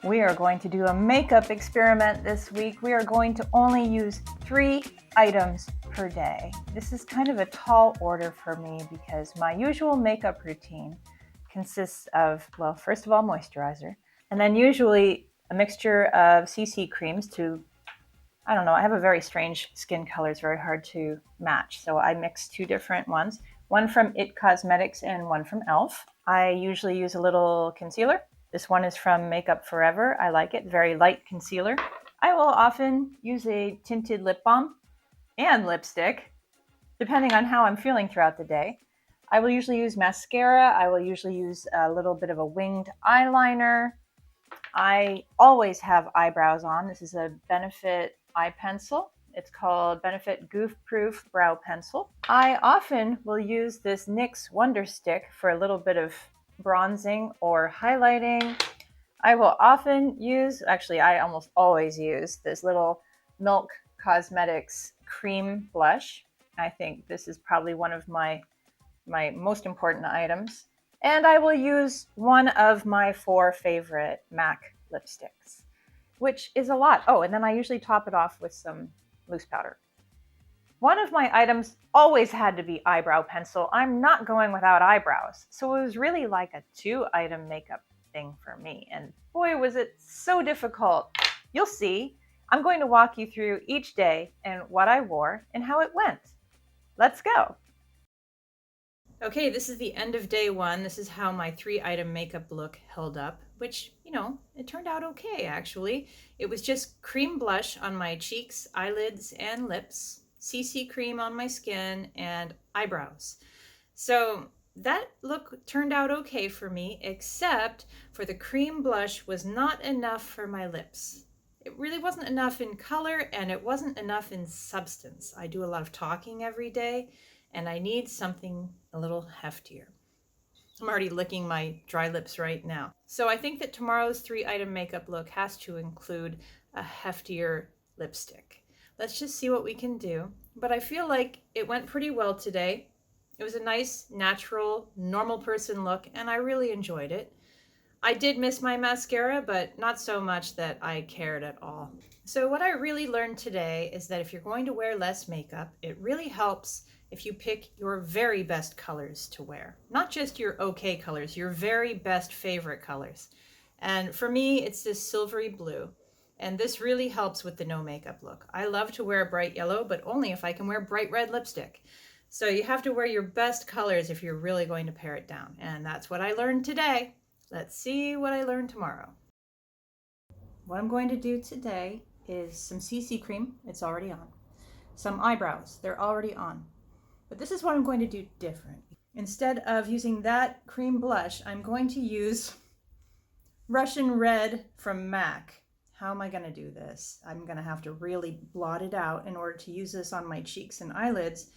We are going to do a makeup experiment this week. We are going to only use 3 items per day. This is kind of a tall order for me because my usual makeup routine consists of, well, first of all, moisturizer, and then usually a mixture of CC creams to, I don't know, I have a very strange skin color. It's very hard to match. So I mix 2 different ones, one from IT Cosmetics and one from e.l.f. I usually use a little concealer. This one is from Makeup Forever. I like it, very light concealer. I will often use a tinted lip balm and lipstick, depending on how I'm feeling throughout the day. I will usually use mascara. I will usually use a little bit of a winged eyeliner. I always have eyebrows on. This is a Benefit eye pencil. It's called Benefit Goof Proof Brow Pencil. I often will use this NYX Wonder Stick for a little bit of bronzing or highlighting. I will often use, actually I almost always use, this little Milk Cosmetics cream blush. I think this is probably one of my most important items. And I will use one of my 4 favorite MAC lipsticks, which is a lot. Oh, and then I usually top it off with some loose powder. One of my items always had to be eyebrow pencil. I'm not going without eyebrows. So it was really like a 2-item makeup thing for me. And boy, was it so difficult. You'll see. I'm going to walk you through each day and what I wore and how it went. Let's go. Okay, this is the end of day 1. This is how my 3-item makeup look held up, which, it turned out okay, actually. It was just cream blush on my cheeks, eyelids, and lips, CC cream on my skin, and eyebrows. So that look turned out okay for me, except for the cream blush was not enough for my lips. It really wasn't enough in color, and it wasn't enough in substance. I do a lot of talking every day, and I need something a little heftier. I'm already licking my dry lips right now. So I think that tomorrow's 3-item makeup look has to include a heftier lipstick. Let's just see what we can do. But I feel like it went pretty well today. It was a nice, natural, normal person look, and I really enjoyed it. I did miss my mascara, but not so much that I cared at all. So what I really learned today is that if you're going to wear less makeup, it really helps if you pick your very best colors to wear. Not just your okay colors, your very best favorite colors. And for me, it's this silvery blue. And this really helps with the no makeup look. I love to wear bright yellow, but only if I can wear bright red lipstick. So you have to wear your best colors if you're really going to pare it down. And that's what I learned today. Let's see what I learn tomorrow. What I'm going to do today is some CC cream. It's already on. Some eyebrows. They're already on. But this is what I'm going to do different. Instead of using that cream blush, I'm going to use Russian Red from MAC. How am I going to do this? I'm going to have to really blot it out in order to use this on my cheeks and eyelids.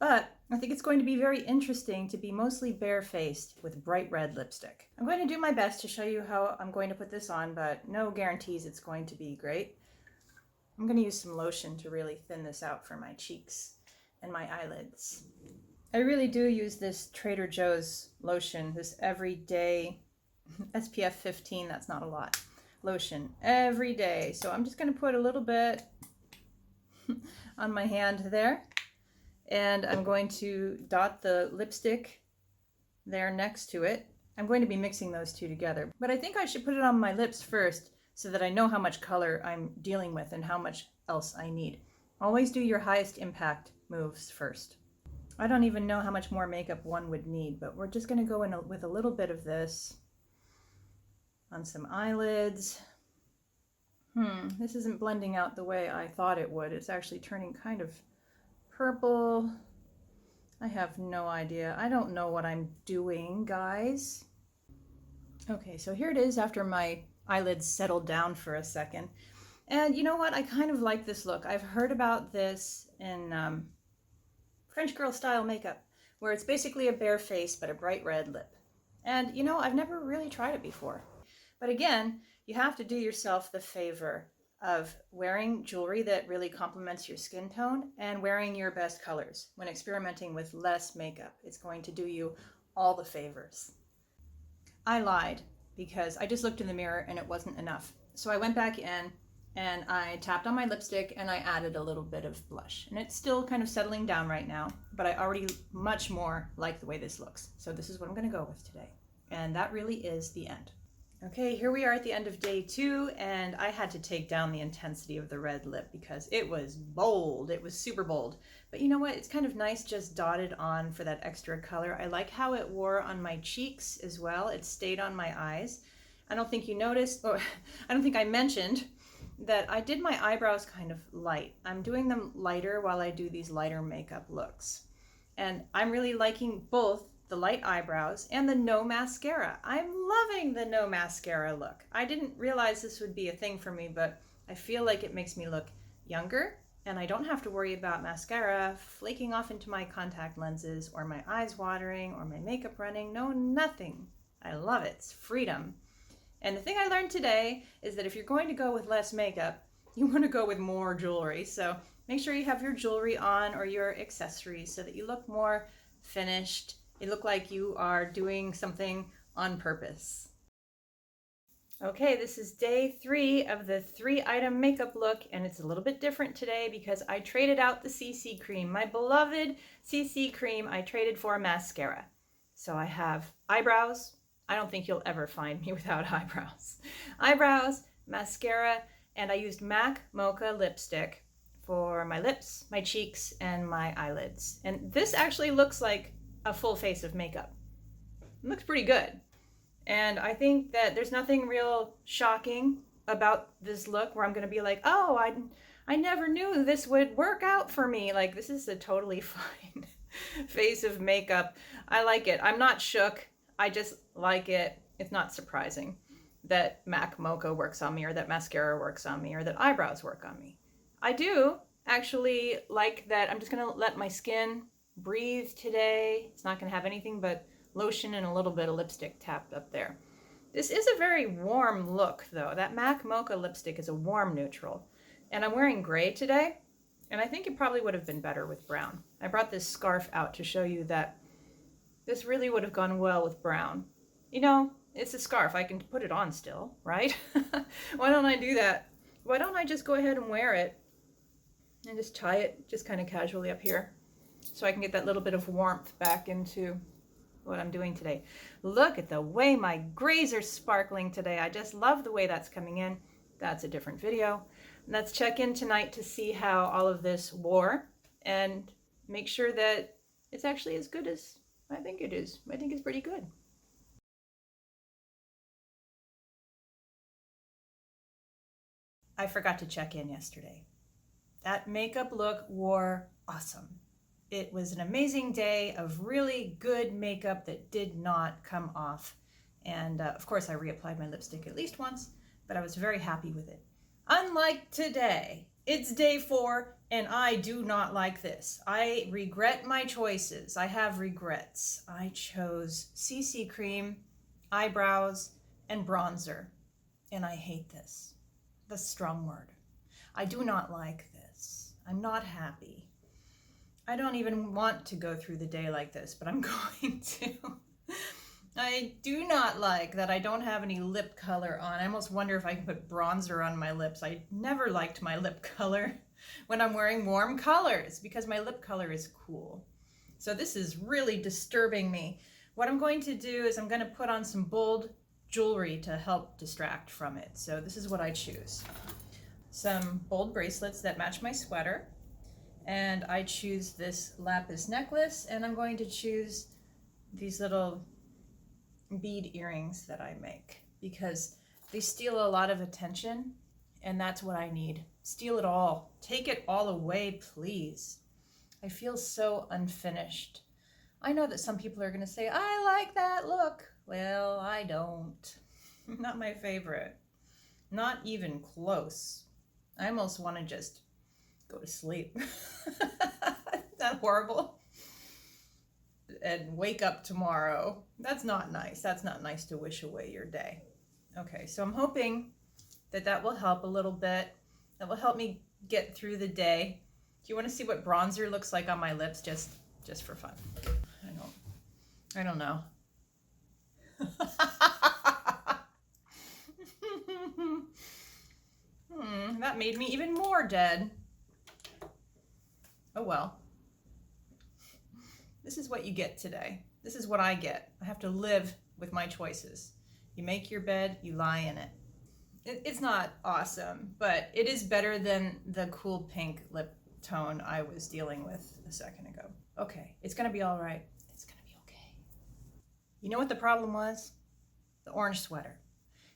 But I think it's going to be very interesting to be mostly barefaced with bright red lipstick. I'm going to do my best to show you how I'm going to put this on, but no guarantees it's going to be great. I'm going to use some lotion to really thin this out for my cheeks and my eyelids. I really do use this Trader Joe's lotion, this everyday SPF 15, that's not a lot, lotion every day. So I'm just going to put a little bit on my hand there. And I'm going to dot the lipstick there next to it. I'm going to be mixing those 2 together. But I think I should put it on my lips first so that I know how much color I'm dealing with and how much else I need. Always do your highest impact moves first. I don't even know how much more makeup one would need, but we're just going to go in with a little bit of this on some eyelids. This isn't blending out the way I thought it would. It's actually turning kind of purple. I have no idea. I don't know what I'm doing, guys. Okay, so here it is after my eyelids settled down for a second. And you know what? I kind of like this look. I've heard about this in French girl style makeup, where it's basically a bare face but a bright red lip. And I've never really tried it before. But again, you have to do yourself the favor of wearing jewelry that really complements your skin tone and wearing your best colors. When experimenting with less makeup, it's going to do you all the favors. I lied because I just looked in the mirror and it wasn't enough. So I went back in and I tapped on my lipstick and I added a little bit of blush. And it's still kind of settling down right now, but I already much more like the way this looks. So this is what I'm gonna go with today. And that really is the end. Okay, here we are at the end of day 2, and I had to take down the intensity of the red lip because it was bold. It was super bold. But you know what? It's kind of nice just dotted on for that extra color. I like how it wore on my cheeks as well. It stayed on my eyes. I don't think you noticed, or I don't think I mentioned that I did my eyebrows kind of light. I'm doing them lighter while I do these lighter makeup looks. And I'm really liking both the light eyebrows and the no mascara. I'm loving the no mascara look. I didn't realize this would be a thing for me, but I feel like it makes me look younger, and I don't have to worry about mascara flaking off into my contact lenses or my eyes watering or my makeup running. No, nothing. I love it. It's freedom. And the thing I learned today is that if you're going to go with less makeup, you want to go with more jewelry. So make sure you have your jewelry on or your accessories so that you look more finished. You look like you are doing something on purpose. Okay, this is day 3 of the 3-item makeup look, and it's a little bit different today because I traded out the CC cream. My beloved CC cream I traded for mascara. So I have eyebrows. I don't think you'll ever find me without eyebrows. Eyebrows, mascara, and I used MAC Mocha lipstick for my lips, my cheeks, and my eyelids. And this actually looks like a full face of makeup. It looks pretty good. And I think that there's nothing real shocking about this look where I'm gonna be like, oh, I never knew this would work out for me. Like, this is a totally fine face of makeup. I like it. I'm not shook. I just like it. It's not surprising that MAC Mocha works on me, or that mascara works on me, or that eyebrows work on me. I do actually like that I'm just gonna let my skin breathe today. It's not gonna have anything but lotion and a little bit of lipstick tapped up there. This is a very warm look though. That MAC Mocha lipstick is a warm neutral. And I'm wearing gray today, and I think it probably would have been better with brown. I brought this scarf out to show you that this really would have gone well with brown. You know, it's a scarf. I can put it on still, right? Why don't I do that? Why don't I just go ahead and wear it and just tie it just kind of casually up here so I can get that little bit of warmth back into what I'm doing today. Look at the way my grays are sparkling today. I just love the way that's coming in. That's a different video. Let's check in tonight to see how all of this wore and make sure that it's actually as good as I think it is. I think it's pretty good. I forgot to check in yesterday. That makeup look wore awesome. It was an amazing day of really good makeup that did not come off. And of course I reapplied my lipstick at least once, but I was very happy with it. Unlike today, it's day 4 and I do not like this. I regret my choices. I have regrets. I chose CC cream, eyebrows, and bronzer, and I hate this. That's a strong word. I do not like this. I'm not happy. I don't even want to go through the day like this, but I'm going to. I do not like that I don't have any lip color on. I almost wonder if I can put bronzer on my lips. I never liked my lip color when I'm wearing warm colors because my lip color is cool. So this is really disturbing me. What I'm going to do is I'm going to put on some bold jewelry to help distract from it. So this is what I choose. Some bold bracelets that match my sweater. And I choose this lapis necklace, and I'm going to choose these little bead earrings that I make because they steal a lot of attention, and that's what I need. Steal it all. Take it all away, please. I feel so unfinished. I know that some people are going to say, I like that look. Well, I don't. Not my favorite. Not even close. I almost want to just go to sleep. Isn't that horrible? And wake up tomorrow. That's not nice. That's not nice to wish away your day. Okay, so I'm hoping that that will help a little bit. That will help me get through the day. Do you want to see what bronzer looks like on my lips just for fun? I don't know. That made me even more dead. Oh well. This is what you get today. This is what I get. I have to live with my choices. You make your bed, you lie in it. It's not awesome, but it is better than the cool pink lip tone I was dealing with a second ago. Okay, it's gonna be all right. It's gonna be okay. You know what the problem was? The orange sweater.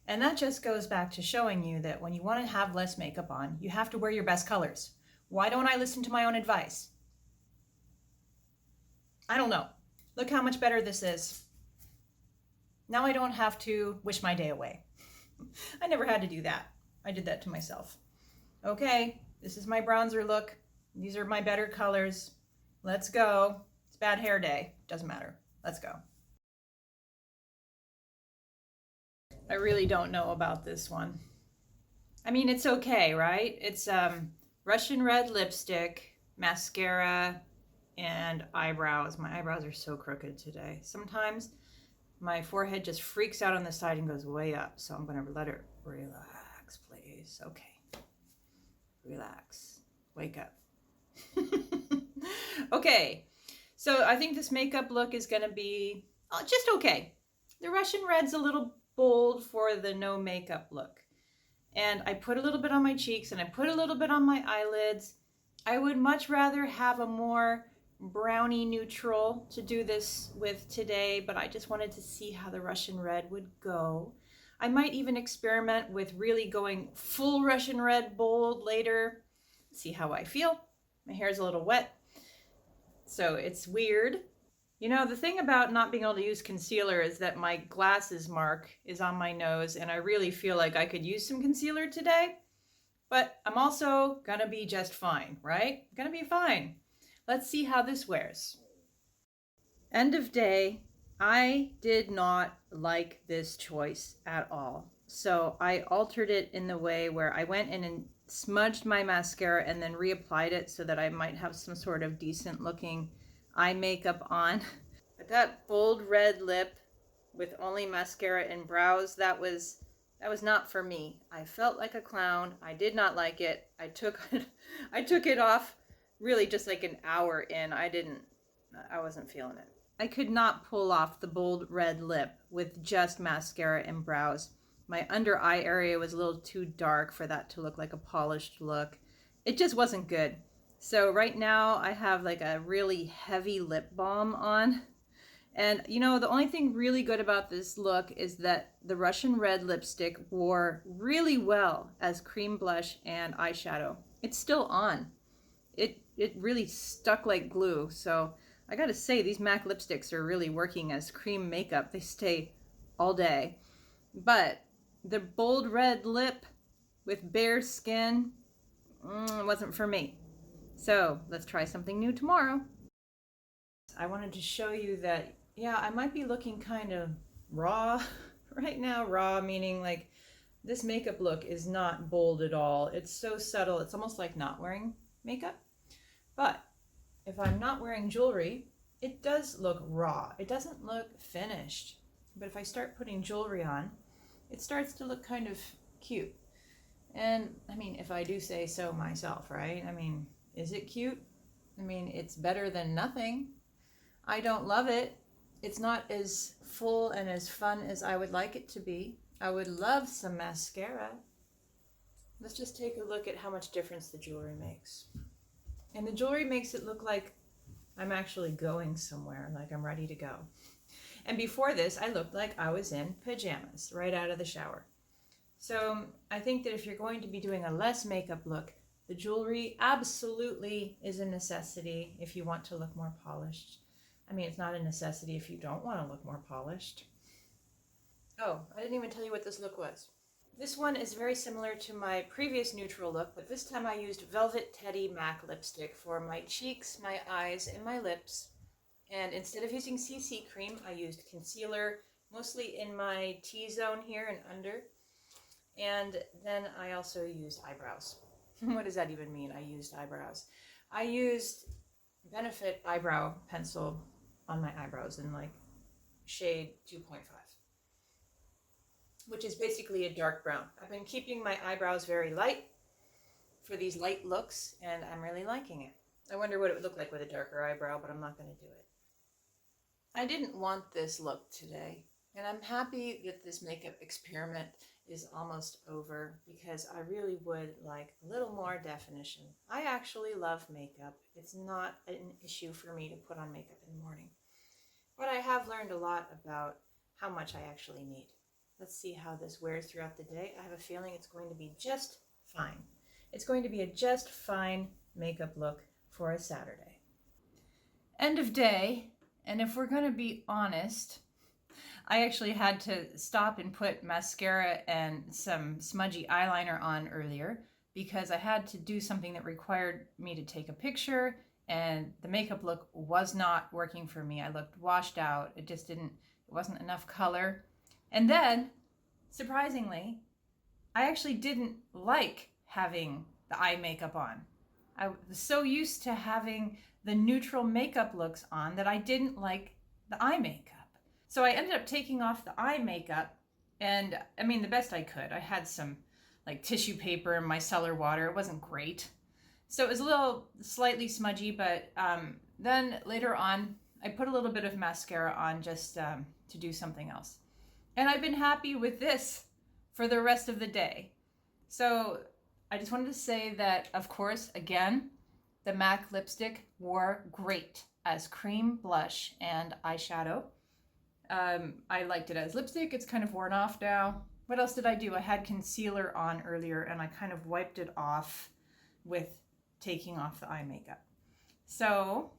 And that just goes back to showing you that when you want to have less makeup on, you have to wear your best colors. Why don't I listen to my own advice? I don't know. Look how much better this is. Now I don't have to wish my day away. I never had to do that. I did that to myself. Okay, this is my bronzer look. These are my better colors. Let's go. It's bad hair day. Doesn't matter. Let's go. I really don't know about this one. I mean, it's okay, right? It's Russian red lipstick, mascara, and eyebrows. My eyebrows are so crooked today. Sometimes my forehead just freaks out on the side and goes way up. So I'm going to let it relax, please. Okay. Relax. Wake up. Okay. So I think this makeup look is going to be just okay. The Russian red's a little bold for the no makeup look. And I put a little bit on my cheeks and I put a little bit on my eyelids. I would much rather have a more brownie neutral to do this with today, but I just wanted to see how the Russian red would go. I might even experiment with really going full Russian red bold later. See how I feel. My hair's a little wet, so it's weird. You know, the thing about not being able to use concealer is that my glasses mark is on my nose and I really feel like I could use some concealer today, but I'm also gonna be just fine, right? Gonna be fine. Let's see how this wears. End of day, I did not like this choice at all. So I altered it in the way where I went in and smudged my mascara and then reapplied it so that I might have some sort of decent looking eye makeup on. But that bold red lip with only mascara and brows, that was not for me. I felt like a clown. I did not like it. I took it off really just like an hour in. I wasn't feeling it. I could not pull off the bold red lip with just mascara and brows. My under eye area was a little too dark for that to look like a polished look. It just wasn't good. So right now I have like a really heavy lip balm on. And you know, the only thing really good about this look is that the Russian red lipstick wore really well as cream blush and eyeshadow. It's still on. It really stuck like glue. So I gotta say, these MAC lipsticks are really working as cream makeup. They stay all day. But the bold red lip with bare skin wasn't for me. So let's try something new tomorrow. I wanted to show you that, yeah, I might be looking kind of raw right now. Raw meaning like this makeup look is not bold at all. It's so subtle. It's almost like not wearing makeup. But if I'm not wearing jewelry, it does look raw. It doesn't look finished. But if I start putting jewelry on, it starts to look kind of cute. And I mean, if I do say so myself, right? I mean, is it cute? I mean, it's better than nothing. I don't love it. It's not as full and as fun as I would like it to be. I would love some mascara. Let's just take a look at how much difference the jewelry makes. And the jewelry makes it look like I'm actually going somewhere, like I'm ready to go. And before this, I looked like I was in pajamas right out of the shower. So I think that if you're going to be doing a less makeup look, the jewelry absolutely is a necessity if you want to look more polished. I mean, it's not a necessity if you don't want to look more polished. Oh, I didn't even tell you what this look was. This one is very similar to my previous neutral look, but this time I used Velvet Teddy MAC lipstick for my cheeks, my eyes, and my lips. And instead of using CC cream, I used concealer, mostly in my T-zone here and under. And then I also used eyebrows. What does that even mean? I used eyebrows. I used Benefit eyebrow pencil on my eyebrows in like shade 2.5. which is basically a dark brown. I've been keeping my eyebrows very light for these light looks, and I'm really liking it. I wonder what it would look like with a darker eyebrow, but I'm not going to do it. I didn't want this look today, and I'm happy that this makeup experiment is almost over because I really would like a little more definition. I actually love makeup. It's not an issue for me to put on makeup in the morning, but I have learned a lot about how much I actually need. Let's see how this wears throughout the day. I have a feeling it's going to be just fine. It's going to be a just fine makeup look for a Saturday. End of day, and if we're going to be honest, I actually had to stop and put mascara and some smudgy eyeliner on earlier because I had to do something that required me to take a picture, and the makeup look was not working for me. I looked washed out. It wasn't enough color. And then, surprisingly, I actually didn't like having the eye makeup on. I was so used to having the neutral makeup looks on that I didn't like the eye makeup. So I ended up taking off the eye makeup, and I mean, the best I could. I had some like tissue paper and micellar water. It wasn't great. So it was a little slightly smudgy, but then later on, I put a little bit of mascara on just to do something else. And I've been happy with this for the rest of the day. So I just wanted to say that, of course, again, the MAC lipstick wore great as cream blush and eyeshadow. I liked it as lipstick. It's kind of worn off now. What else did I do? I had concealer on earlier, and I kind of wiped it off with taking off the eye makeup. So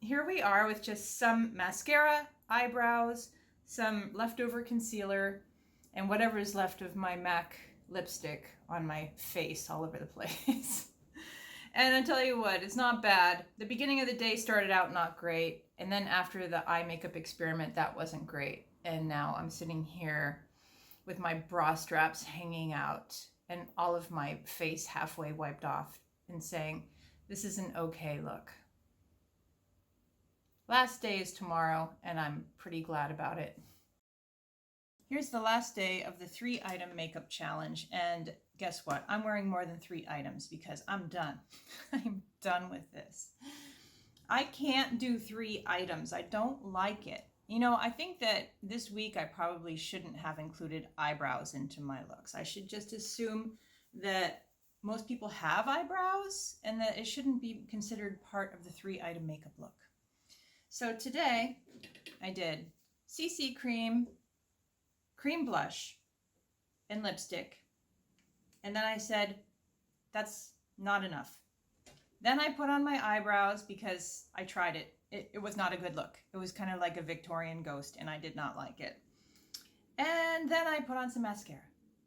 here we are with just some mascara, eyebrows, some leftover concealer, and whatever is left of my MAC lipstick on my face all over the place. And I tell you what, it's not bad. The beginning of the day started out not great, and then after the eye makeup experiment, that wasn't great. And now I'm sitting here with my bra straps hanging out and all of my face halfway wiped off and saying, this is an okay look. Last day is tomorrow, and I'm pretty glad about it. Here's the last day of the 3-item makeup challenge, and guess what? I'm wearing more than 3 items because I'm done. I'm done with this. I can't do 3 items. I don't like it. You know, I think that this week I probably shouldn't have included eyebrows into my looks. I should just assume that most people have eyebrows and that it shouldn't be considered part of the 3-item makeup look. So today I did CC cream, cream blush, and lipstick. And then I said, that's not enough. Then I put on my eyebrows because I tried it. It was not a good look. It was kind of like a Victorian ghost, and I did not like it. And then I put on some mascara.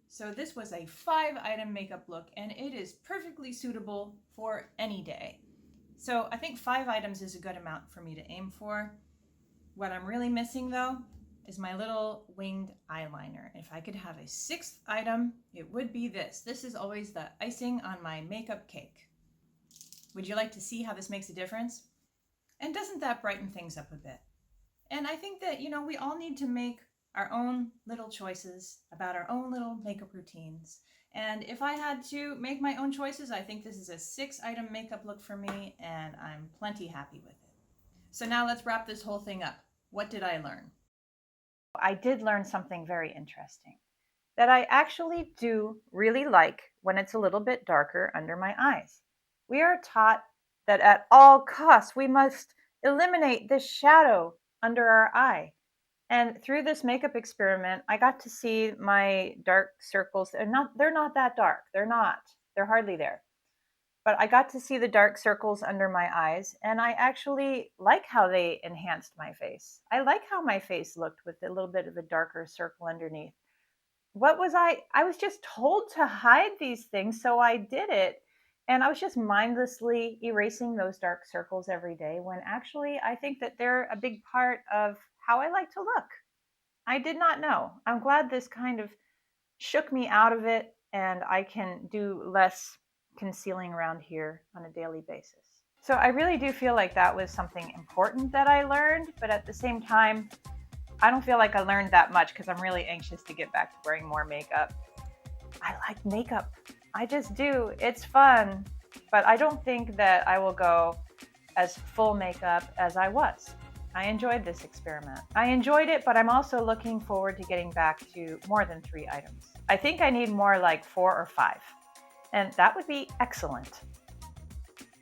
So this was a 5-item makeup look, and it is perfectly suitable for any day. So I think 5 items is a good amount for me to aim for. What I'm really missing, though, is my little winged eyeliner. If I could have a 6th item, it would be this. This is always the icing on my makeup cake. Would you like to see how this makes a difference? And doesn't that brighten things up a bit? And I think that, you know, we all need to make our own little choices about our own little makeup routines. And if I had to make my own choices, I think this is a 6-item makeup look for me, and I'm plenty happy with it. So now let's wrap this whole thing up. What did I learn? I did learn something very interesting, that I actually do really like when it's a little bit darker under my eyes. We are taught that at all costs we must eliminate this shadow under our eye. And through this makeup experiment, I got to see my dark circles. They're not that dark. They're hardly there. But I got to see the dark circles under my eyes, and I actually like how they enhanced my face. I like how my face looked with a little bit of a darker circle underneath. I was just told to hide these things, so I did it. And I was just mindlessly erasing those dark circles every day when actually I think that they're a big part of how I like to look. I did not know. I'm glad this kind of shook me out of it, and I can do less concealing around here on a daily basis. So I really do feel like that was something important that I learned, but at the same time, I don't feel like I learned that much because I'm really anxious to get back to wearing more makeup. I like makeup. I just do. It's fun. But I don't think that I will go as full makeup as I was. I enjoyed this experiment. I enjoyed it, but I'm also looking forward to getting back to more than 3 items. I think I need more like 4 or 5, and that would be excellent.